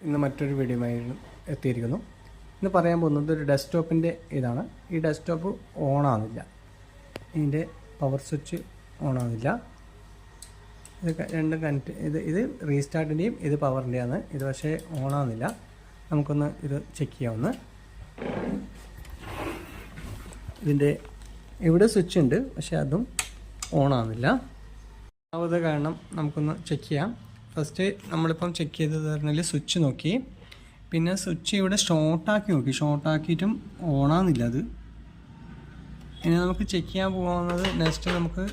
ഇന്ന് മറ്റൊരു വീഡിയോയുമായി എത്തിയിരിക്കുന്നു. ഇന്ന് പറയാൻ പോകുന്നത് ഒരു ഡെസ്ക്ടോപ്പിൻ്റെ ഇതാണ്. ഈ ഡെസ്ക്ടോപ്പ് ഓണാകുന്നില്ല, ഇതിൻ്റെ പവർ സ്വിച്ച് ഓണാകുന്നില്ല. ഇത് രണ്ടും കണക്ട് ഇത് റീസ്റ്റാർട്ടിൻ്റെയും ഇത് പവറിൻ്റെയാണ്. ഇത് പക്ഷേ ഓണാകുന്നില്ല. നമുക്കൊന്ന് ഇത് ചെക്ക് ചെയ്യാവുന്ന. ഇതിൻ്റെ ഇവിടെ സ്വിച്ച് ഉണ്ട്, പക്ഷേ അതും ഓണാകുന്നില്ല. അത് കാരണം നമുക്കൊന്ന് ചെക്ക് ചെയ്യാം. ഫസ്റ്റ് നമ്മളിപ്പം ചെക്ക് ചെയ്തത് പറഞ്ഞാൽ സ്വിച്ച് നോക്കി, പിന്നെ സ്വിച്ച് ഇവിടെ ഷോർട്ടാക്കി നോക്കി, ഷോർട്ടാക്കിയിട്ടും ഓണാകുന്നില്ല. അത് ഇനി നമുക്ക് ചെക്ക് ചെയ്യാൻ പോകുന്നത് നെക്സ്റ്റ് നമുക്ക്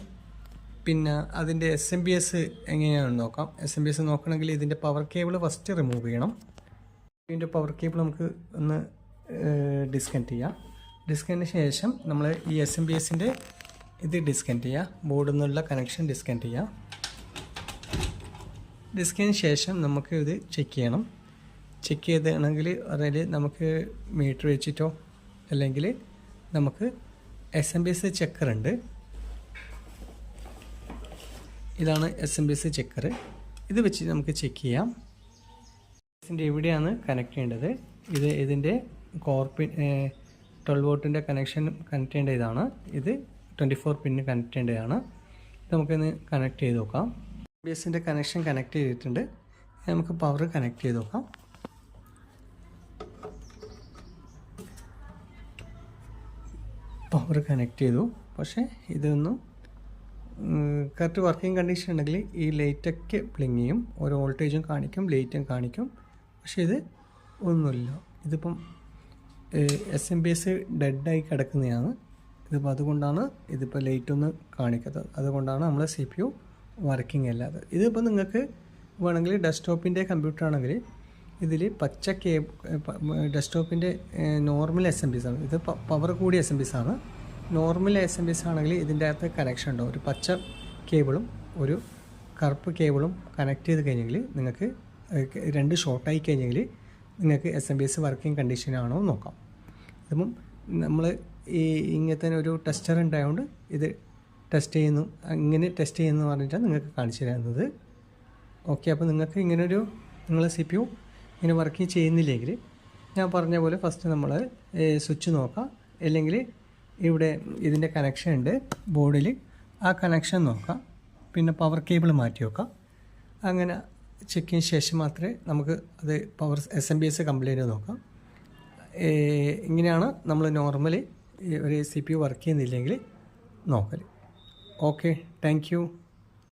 പിന്നെ അതിൻ്റെ SMPS എങ്ങനെയാണെന്ന് നോക്കാം. SMPS നോക്കണമെങ്കിൽ ഇതിൻ്റെ പവർ കേബിൾ ഫസ്റ്റ് റിമൂവ് ചെയ്യണം. ഇതിൻ്റെ പവർ കേബിൾ നമുക്ക് ഒന്ന് ഡിസ്കണക്ട് ചെയ്യാം. ഡിസ്കണക്റ്റിന് ശേഷം നമ്മൾ ഈ SMPSൻ്റെ ഇത് ഡിസ്കണക്ട് ചെയ്യുക, ബോർഡിൽ നിന്നുള്ള കണക്ഷൻ ഡിസ്കണക്ട് ചെയ്യുക. ഡിസ്കിന് ശേഷം നമുക്ക് ഇത് ചെക്ക് ചെയ്യണം. ചെക്ക് ചെയ്താണെങ്കിൽ അതായത് നമുക്ക് മീറ്റർ വെച്ചിട്ടോ അല്ലെങ്കിൽ നമുക്ക് SMPS ചെക്കറുണ്ട്. ഇതാണ് SMPS ചെക്കർ. ഇത് വെച്ച് നമുക്ക് ചെക്ക് ചെയ്യാം. ഇതിൻ്റെ എവിടെയാണ് കണക്ട് ചെയ്യേണ്ടത്. ഇതിൻ്റെ കോർപ്പിൻ 12 വോൾട്ടിൻ്റെ കണക്ഷൻ കണക്ട് ചെയ്യേണ്ട ഇതാണ്. ഇത് 24 പിന്ന് കണക്ട് ചെയ്യേണ്ടതാണ്. നമുക്കൊന്ന് കണക്ട് ചെയ്ത് നോക്കാം. SMPSൻ്റെ കണക്ഷൻ കണക്ട് ചെയ്തിട്ടുണ്ട്. നമുക്ക് പവർ കണക്ട് ചെയ്ത് നോക്കാം. പവർ കണക്ട് ചെയ്തു, പക്ഷേ ഇതൊന്നും കറക്റ്റ് വർക്കിംഗ് കണ്ടീഷൻ ഉണ്ടെങ്കിൽ ഈ ലൈറ്റൊക്കെ ബ്ലിങ് ചെയ്യും, ഓരോ വോൾട്ടേജും കാണിക്കും, ലൈറ്റും കാണിക്കും. പക്ഷേ ഇത് ഒന്നുമില്ല. ഇതിപ്പം SMPS ഡെഡായി കിടക്കുന്നതാണ്. ഇതിപ്പോൾ അതുകൊണ്ടാണ് ഇതിപ്പോൾ ലൈറ്റൊന്നും കാണിക്കാത്തത്. അതുകൊണ്ടാണ് നമ്മൾ CPU വർക്കിംഗ് അല്ലാതെ. ഇതിപ്പോൾ നിങ്ങൾക്ക് വേണമെങ്കിൽ ഡെസ്ക്ടോപ്പിൻ്റെ കമ്പ്യൂട്ടർ ആണെങ്കിൽ ഇതിൽ പച്ച ഡെസ്ക്ടോപ്പിൻ്റെ നോർമൽ SMPS ആണ്. ഇത് പവർ കൂടിയ SMPS ആണ്. നോർമൽ SMPS ആണെങ്കിൽ ഇതിൻ്റെ അകത്ത് കണക്ഷൻ ഉണ്ടാവും. ഒരു പച്ച കേബിളും ഒരു കറുപ്പ് കേബിളും കണക്ട് ചെയ്ത് കഴിഞ്ഞെങ്കിൽ നിങ്ങൾക്ക് രണ്ട് ഷോർട്ടായി കഴിഞ്ഞെങ്കിൽ നിങ്ങൾക്ക് SMPS വർക്കിംഗ് കണ്ടീഷനാണോ നോക്കാം. ഇപ്പം നമ്മൾ ഈ ഇങ്ങനത്തെ ഒരു ടെസ്റ്റർ ഉണ്ടായതുകൊണ്ട് ഇത് ടെസ്റ്റ് ചെയ്യുന്നു, ഇങ്ങനെ ടെസ്റ്റ് ചെയ്യുന്നു പറഞ്ഞിട്ടാണ് നിങ്ങൾക്ക് കാണിച്ചു തരുന്നത്. ഓക്കെ, അപ്പോൾ നിങ്ങൾക്ക് ഇങ്ങനൊരു നിങ്ങൾ CPU ഇങ്ങനെ വർക്കിംഗ് ചെയ്യുന്നില്ലെങ്കിൽ ഞാൻ പറഞ്ഞ പോലെ ഫസ്റ്റ് നമ്മൾ സ്വിച്ച് നോക്കാം, അല്ലെങ്കിൽ ഇവിടെ ഇതിൻ്റെ കണക്ഷൻ ഉണ്ട് ബോർഡിൽ, ആ കണക്ഷൻ നോക്കാം, പിന്നെ പവർ കേബിൾ മാറ്റി വെക്കാം. അങ്ങനെ ചെക്ക് ചെയ്തതിന് ശേഷം മാത്രമേ നമുക്ക് അത് പവർ SMPS കംപ്ലൈൻറ്റ് നോക്കാം. ഇങ്ങനെയാണ് നമ്മൾ നോർമലി ഒരു CPU വർക്ക് ചെയ്യുന്നില്ലെങ്കിൽ നോക്കൽ. Okay, thank you.